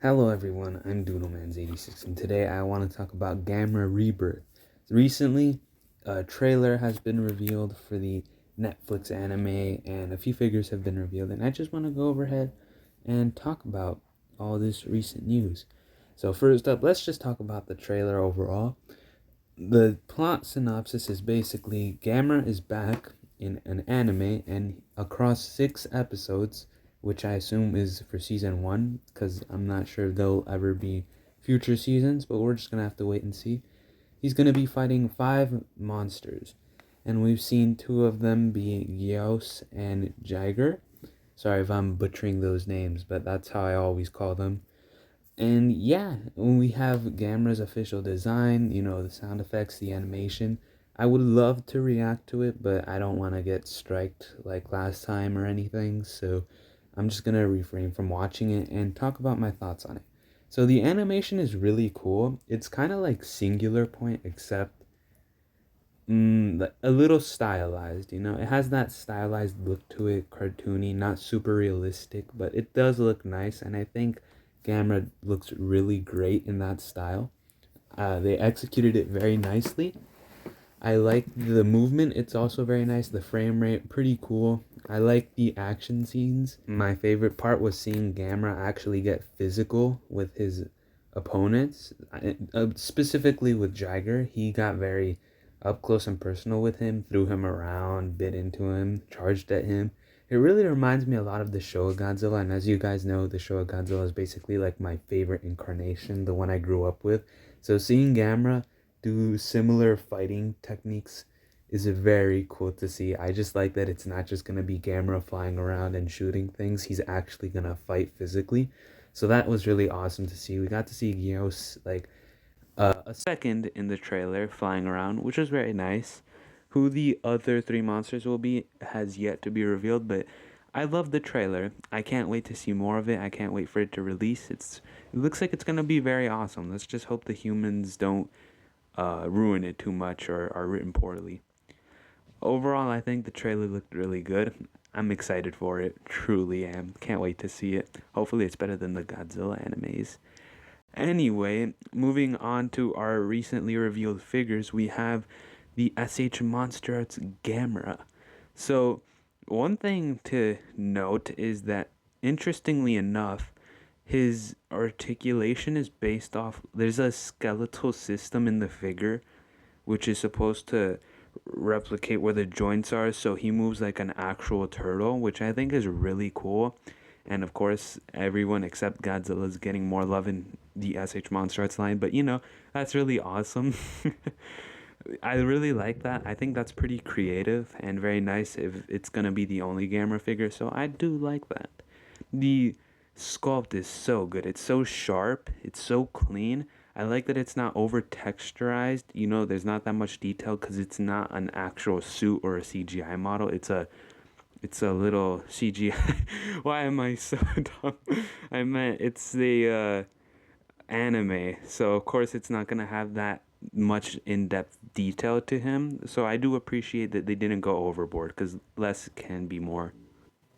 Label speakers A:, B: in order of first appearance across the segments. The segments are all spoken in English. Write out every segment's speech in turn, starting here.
A: Hello everyone, I'm Doodlemans86 and today I want to talk about Gamera Rebirth. Recently, a trailer has been revealed for the Netflix anime and a few figures have been revealed, and I just want to go overhead and talk about all this recent news. So first up, let's just talk about the trailer overall. The plot synopsis is basically Gamera is back in an anime and across 6 episodes, which I assume is for season 1, because I'm not sure if there'll ever be future seasons, but we're just gonna have to wait and see. He's gonna be fighting 5 monsters, and we've seen 2 of them be Gyaos and Jiger. Sorry if I'm butchering those names, but that's how I always call them. And yeah, when we have Gamera's official design, the sound effects, the animation, I would love to react to it, but I don't want to get striked like last time or anything, so I'm just gonna refrain from watching it and talk about my thoughts on it. So the animation is really cool. It's kind of like Singular Point, except a little stylized. It has that stylized look to it, cartoony, not super realistic, but it does look nice, and I think Gamera looks really great in that style. They executed it very nicely. I like the movement, it's also very nice. The frame rate, pretty cool. I like the action scenes. My favorite part was seeing Gamera actually get physical with his opponents, specifically with Jiger. He got very up close and personal with him, threw him around, bit into him, charged at him. It really reminds me a lot of the Showa Godzilla, and as you guys know, the Showa Godzilla is basically like my favorite incarnation, the one I grew up with. So seeing Gamera do similar fighting techniques is very cool to see. I just like that it's not just gonna be Gamera flying around and shooting things. He's actually gonna fight physically. So that was really awesome to see. We got to see Gyaos like a second in the trailer flying around, which was very nice. Who the other 3 monsters will be has yet to be revealed, but I love the trailer. I can't wait to see more of it. I can't wait for it to release. It looks like it's gonna be very awesome. Let's just hope the humans don't ruin it too much or are written poorly. Overall, I think the trailer looked really good. I'm excited for it. Truly am. Can't wait to see it. Hopefully, it's better than the Godzilla animes. Anyway, moving on to our recently revealed figures, we have the SH Monsterarts Gamera. So, one thing to note is that, interestingly enough, his articulation is based off. There's a skeletal system in the figure, which is supposed to replicate where the joints are, so he moves like an actual turtle, which I think is really cool. And of course, everyone except Godzilla is getting more love in the SH Monsterarts line, but that's really awesome. I really like that. I think that's pretty creative and very nice if it's gonna be the only Gamera figure, so I do like that. The sculpt is so good. It's so sharp, it's so clean. I like that it's not over texturized. There's not that much detail because it's not an actual suit or a CGI model. It's a little CGI. Why am I so dumb? I meant it's the anime, so of course it's not gonna have that much in-depth detail to him. So I do appreciate that they didn't go overboard because less can be more.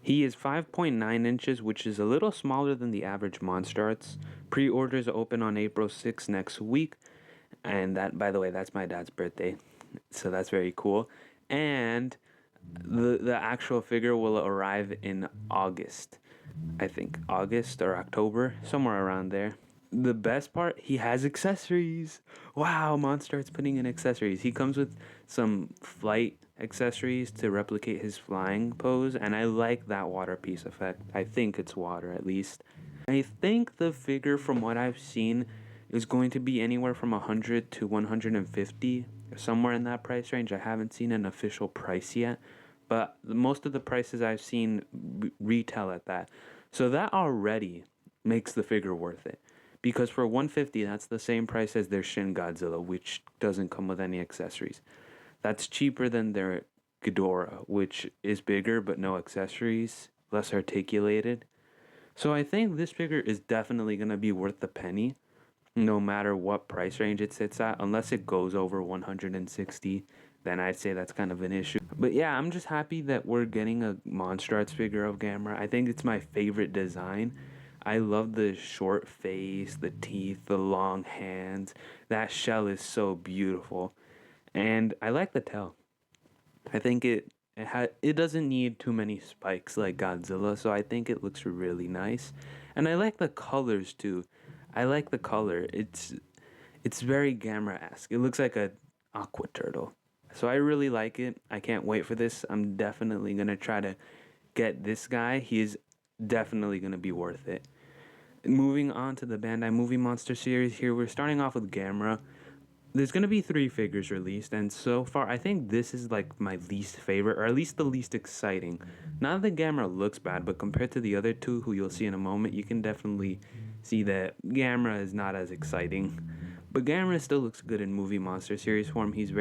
A: He is 5.9 inches, which is a little smaller than the average Monsterarts. Pre-orders open on April 6th next week, and that, by the way, that's my dad's birthday, so that's very cool. And the actual figure will arrive in August, I think August or October, somewhere around there. The best part, he has accessories. Wow, Monsterarts putting in accessories. He comes with some flight accessories to replicate his flying pose, and I like that water piece effect. I think it's water, at least. I think the figure, from what I've seen, is going to be anywhere from 100 to 150, somewhere in that price range. I haven't seen an official price yet, but most of the prices I've seen retail at that. So that already makes the figure worth it. Because for 150, that's the same price as their Shin Godzilla, which doesn't come with any accessories. That's cheaper than their Ghidorah, which is bigger but no accessories, less articulated. So I think this figure is definitely going to be worth the penny, no matter what price range it sits at, unless it goes over 160. Then I'd say that's kind of an issue. But yeah, I'm just happy that we're getting a Monsterarts figure of Gamera. I think it's my favorite design. I love the short face, the teeth, the long hands. That shell is so beautiful. And I like the tail. I think it doesn't need too many spikes like Godzilla, so I think it looks really nice. And I like the colors too. I like the color. It's very Gamera-esque. It looks like a aqua turtle. So I really like it. I can't wait for this. I'm definitely gonna try to get this guy. He is definitely gonna be worth it. Moving on to the Bandai Movie Monster series here, we're starting off with Gamera. There's gonna be 3 figures released, and so far, I think this is like my least favorite, or at least the least exciting. Not that Gamera looks bad, but compared to the other two, who you'll see in a moment, you can definitely see that Gamera is not as exciting. But Gamera still looks good in Movie Monster series form. He's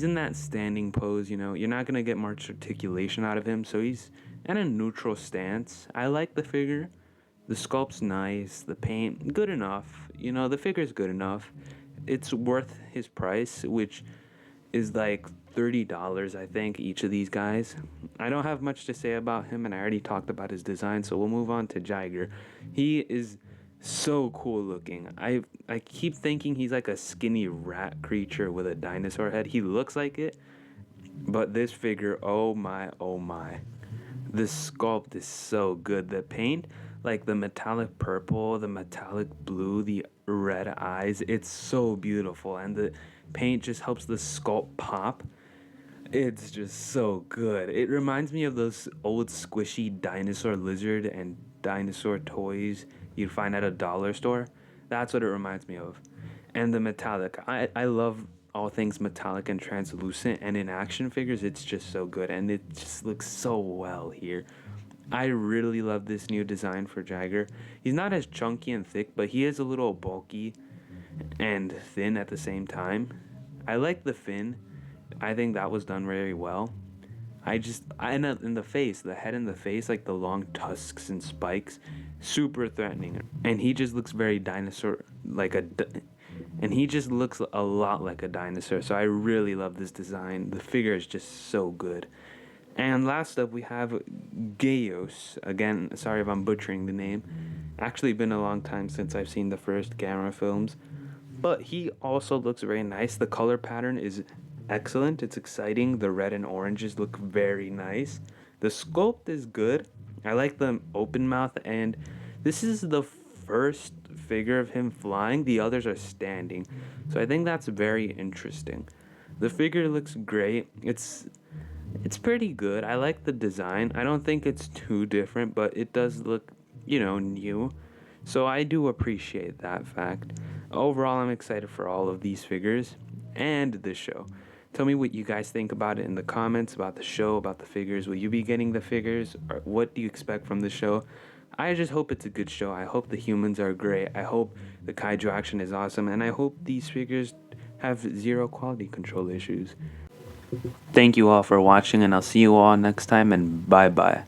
A: in that standing pose, you know. You're not gonna get much articulation out of him, so he's in a neutral stance. I like the figure. The sculpt's nice, the paint good enough. You know, the figure's good enough. It's worth his price, which is like $30, I think, each of these guys. I don't have much to say about him, and I already talked about his design, so we'll move on to Jiger. He is so cool looking. I keep thinking he's like a skinny rat creature with a dinosaur head. He looks like it, but this figure, oh my, oh my. The sculpt is so good. The paint, like the metallic purple, the metallic blue, the red eyes, it's so beautiful. And the paint just helps the sculpt pop. It's just so good. It reminds me of those old squishy dinosaur lizard and dinosaur toys you'd find at a dollar store. That's what it reminds me of. And the metallic. I love all things metallic and translucent, and in action figures it's just so good, and it just looks so well here. I really love this new design for Jiger. He's not as chunky and thick, but he is a little bulky and thin at the same time. I like the fin. I think that was done very well. In the face, the head and the face, like the long tusks and spikes, super threatening. And he just looks very dinosaur, and he just looks a lot like a dinosaur. So I really love this design. The figure is just so good. And last up, we have Gyaos. Again, sorry if I'm butchering the name. Actually, been a long time since I've seen the first Gamera films. But he also looks very nice. The color pattern is excellent. It's exciting. The red and oranges look very nice. The sculpt is good. I like the open mouth, and this is the first figure of him flying. The others are standing. So I think that's very interesting. The figure looks great. It's pretty good. I like the design. I don't think it's too different, but it does look, new. So I do appreciate that fact. Overall, I'm excited for all of these figures and the show. Tell me what you guys think about it in the comments, about the show, about the figures. Will you be getting the figures? Or what do you expect from the show? I just hope it's a good show. I hope the humans are great. I hope the kaiju action is awesome. And I hope these figures have zero quality control issues. Thank you all for watching, and I'll see you all next time, and bye-bye.